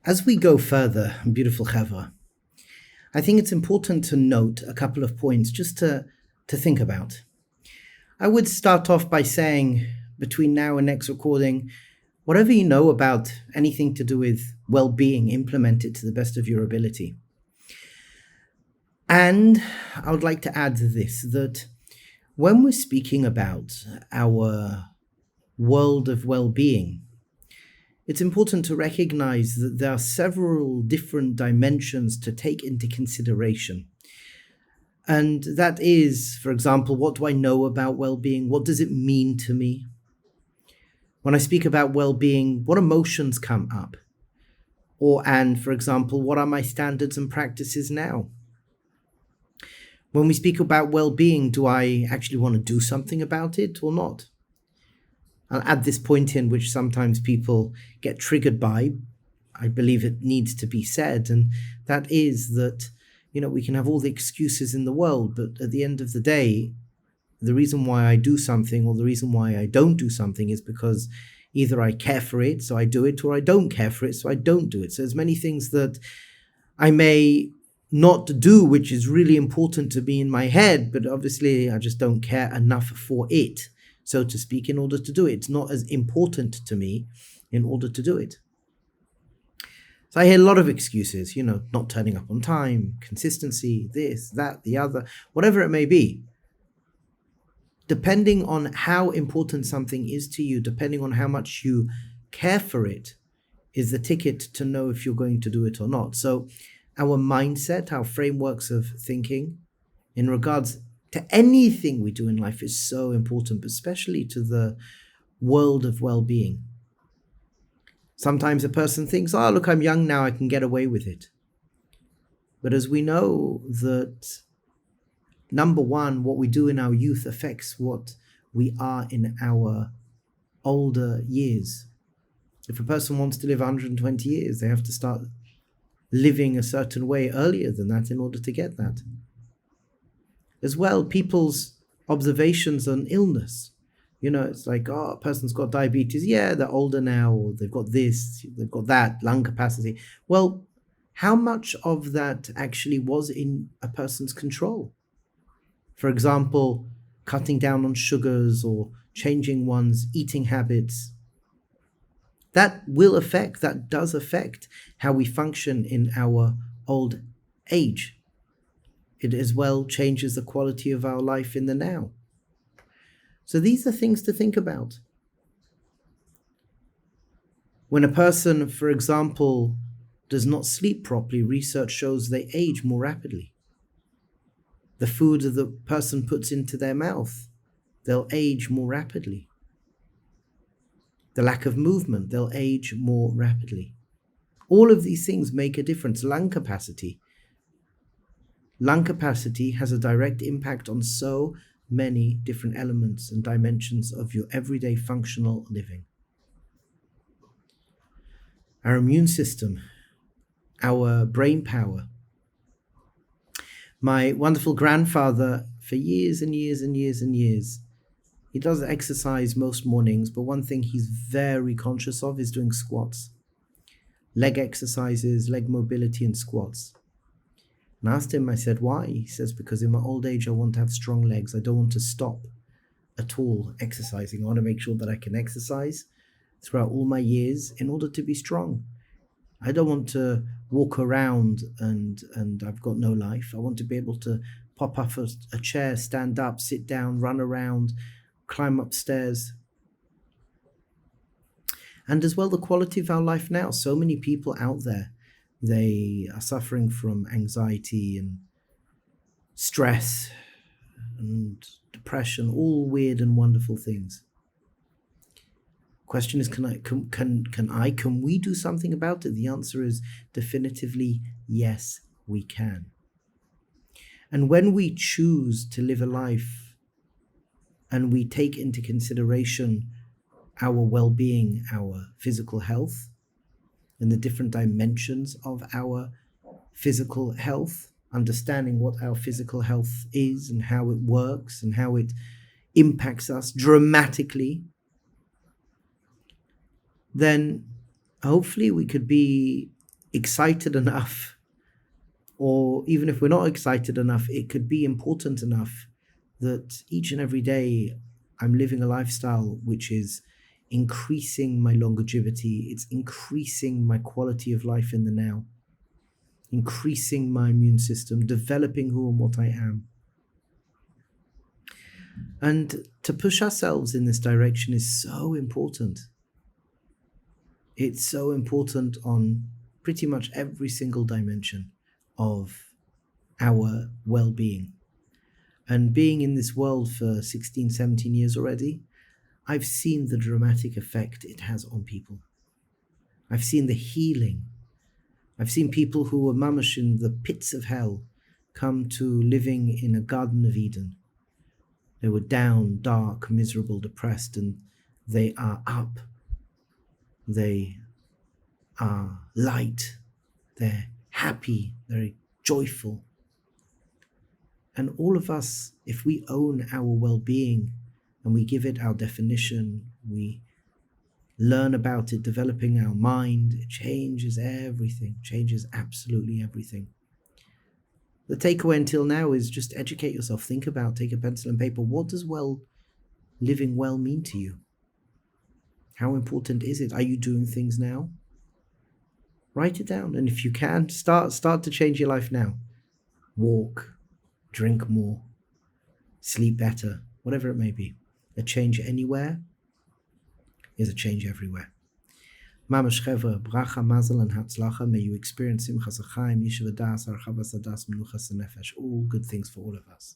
As we go further, beautiful Chevra, I think it's important to note a couple of points just to think about. I would start off by saying, between now and next recording, whatever you know about anything to do with well-being, implement it to the best of your ability. And I would like to add this, that when we're speaking about our world of well-being, it's important to recognize that there are several different dimensions to take into consideration. And that is, for example, what do I know about well-being? What does it mean to me? When I speak about well-being, what emotions come up? For example, what are my standards and practices now? When we speak about well-being, do I actually want to do something about it or not? I'll add this point in, which sometimes people get triggered by. I believe it needs to be said, and that is that, we can have all the excuses in the world, but at the end of the day, the reason why I do something or the reason why I don't do something is because either I care for it, so I do it, or I don't care for it, so I don't do it. So there's many things that I may not do, which is really important to me in my head, but obviously I just don't care enough for it, so to speak, in order to do it. It's not as important to me in order to do it. So I hear a lot of excuses, not turning up on time, consistency, this, that, the other, whatever it may be. Depending on how important something is to you, depending on how much you care for it, is the ticket to know if you're going to do it or not. So our mindset, our frameworks of thinking in regards to anything we do in life is so important, but especially to the world of well-being. Sometimes a person thinks, look, I'm young now, I can get away with it. But as we know that, number one, what we do in our youth affects what we are in our older years. If a person wants to live 120 years, they have to start living a certain way earlier than that in order to get that. As well, people's observations on illness. It's like, a person's got diabetes. Yeah, they're older now, or they've got this, they've got that, lung capacity. Well, how much of that actually was in a person's control? For example, cutting down on sugars or changing one's eating habits. That does affect how we function in our old age. It as well changes the quality of our life in the now. So these are things to think about. When a person, for example, does not sleep properly, research shows they age more rapidly. The food that the person puts into their mouth, they'll age more rapidly. The lack of movement, they'll age more rapidly. All of these things make a difference. Lung capacity. Lung capacity has a direct impact on so many different elements and dimensions of your everyday functional living. Our immune system, our brain power. My wonderful grandfather, for years and years and years and years, he does exercise most mornings, but one thing he's very conscious of is doing squats. Leg exercises, leg mobility and squats. And I asked him, I said, why? He says, because in my old age, I want to have strong legs. I don't want to stop at all exercising. I want to make sure that I can exercise throughout all my years in order to be strong. I don't want to walk around and I've got no life. I want to be able to pop up a chair, stand up, sit down, run around, climb upstairs. And as well, the quality of our life now. So many people out there, they are suffering from anxiety and stress and depression, all weird and wonderful things. Question is, can we do something about it? The answer is definitively yes, we can. And when we choose to live a life and we take into consideration our well-being, our physical health, and the different dimensions of our physical health, understanding what our physical health is and how it works and how it impacts us dramatically, then hopefully we could be excited enough, or even if we're not excited enough, it could be important enough that each and every day I'm living a lifestyle which is increasing my longevity, it's increasing my quality of life in the now, increasing my immune system, developing who and what I am. And to push ourselves in this direction is so important. It's so important on pretty much every single dimension of our well-being. And being in this world for 16, 17 years already, I've seen the dramatic effect it has on people. I've seen the healing. I've seen people who were mamash in the pits of hell come to living in a Garden of Eden. They were down, dark, miserable, depressed, and they are up. They are light. They're happy. They're joyful. And all of us, if we own our well-being and we give it our definition, we learn about it, developing our mind, it changes everything, changes absolutely everything. The takeaway until now is just educate yourself. Think about, take a pencil and paper. What does living well mean to you? How important is it? Are you doing things now? Write it down. And if you can, start to change your life now. Walk, drink more, sleep better, whatever it may be. A change anywhere is a change everywhere. Mamash Chevra, bracha, mazel, and hatzlacha. May you experience simchas achayim, yishuv das, archavas hadas, menuchas nefesh. All good things for all of us.